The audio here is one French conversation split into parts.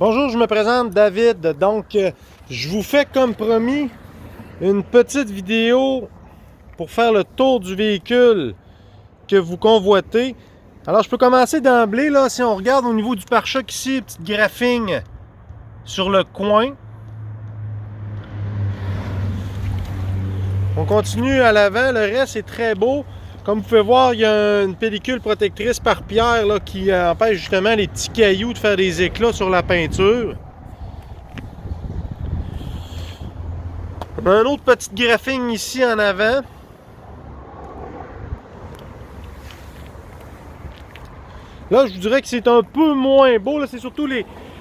Bonjour, je me présente David. Donc, je vous fais comme promis une petite vidéo pour faire le tour du véhicule que vous convoitez. Alors, je peux commencer d'emblée. Là, si on regarde au niveau du pare-choc ici, petite graphing sur le coin. On continue à l'avant. Le reste est très beau. Comme vous pouvez voir, il y a une pellicule protectrice par pierre là, qui empêche justement les petits cailloux de faire des éclats sur la peinture. On a un autre petit graphing ici en avant. Là, je vous dirais que c'est un peu moins beau. C'est surtout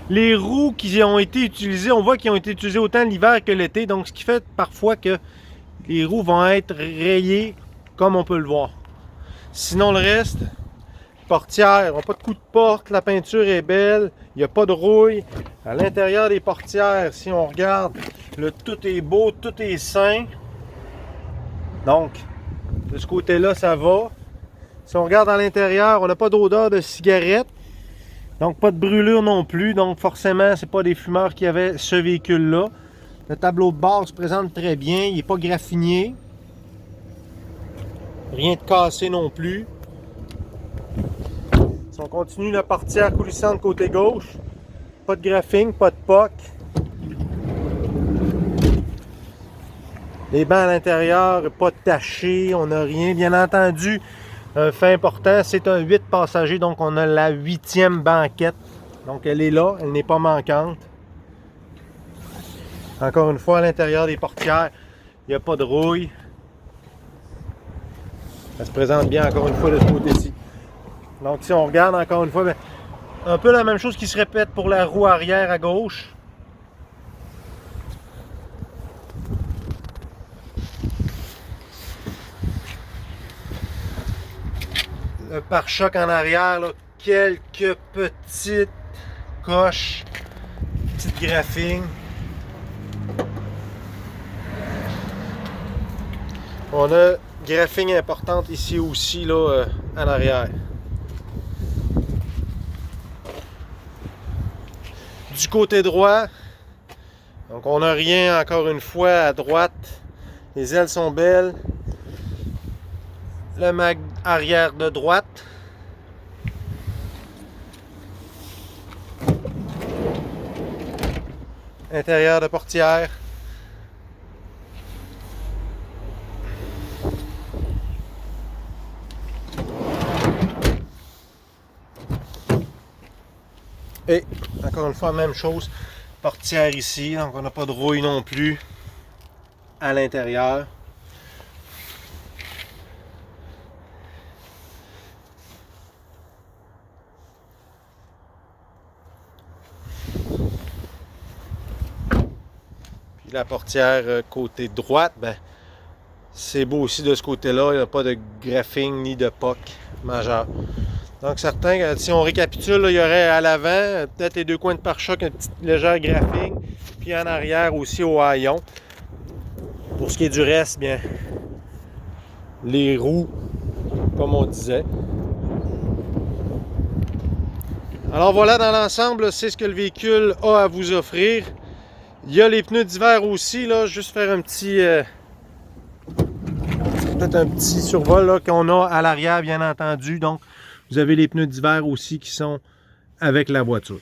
les roues qui ont été utilisées. On voit qu'ils ont été utilisées autant l'hiver que l'été. Donc, ce qui fait parfois que les roues vont être rayées comme on peut le voir. Sinon, le reste, portières, n'ont pas de coup de porte. La peinture est belle. Il n'y a pas de rouille. À l'intérieur des portières, si on regarde, tout est beau, tout est sain. Donc, de ce côté-là, ça va. Si on regarde à l'intérieur, on n'a pas d'odeur de cigarette. Donc, pas de brûlure non plus. Donc, forcément, c'est pas des fumeurs qui avaient ce véhicule-là. Le tableau de bord se présente très bien. Il n'est pas graffiné. Rien de cassé non plus. Si on continue la portière coulissante côté gauche, pas de graphing, pas de POC. Les bancs à l'intérieur, pas tachés, on n'a rien. Bien entendu, un fait important, c'est un 8 passagers, donc on a la 8e banquette. Donc elle est là, elle n'est pas manquante. Encore une fois, à l'intérieur des portières, il n'y a pas de rouille. Ça se présente bien encore une fois de ce côté-ci. Donc si on regarde encore une fois, bien, un peu la même chose qui se répète pour la roue arrière à gauche. Le pare-choc en arrière, là, quelques petites coches, petites graphings. On a graphing importante ici aussi là, en arrière. Du côté droit, donc on n'a rien encore une fois à droite. Les ailes sont belles. Le mag arrière de droite. Intérieur de portière. Et encore une fois, même chose. Portière ici, donc on n'a pas de rouille non plus à l'intérieur. Puis la portière côté droite, ben, c'est beau aussi de ce côté-là. Il n'y a pas de graphing ni de POC majeur. Donc certains, si on récapitule, là, il y aurait à l'avant, peut-être les deux coins de pare-choc, un petit léger graphing. Puis en arrière aussi au haillon. Pour ce qui est du reste, bien, les roues, comme on disait. Alors voilà, dans l'ensemble, c'est ce que le véhicule a à vous offrir. Il y a les pneus d'hiver aussi, là, juste faire un petit... peut-être un petit survol là, qu'on a à l'arrière, bien entendu. Donc, vous avez les pneus d'hiver aussi qui sont avec la voiture.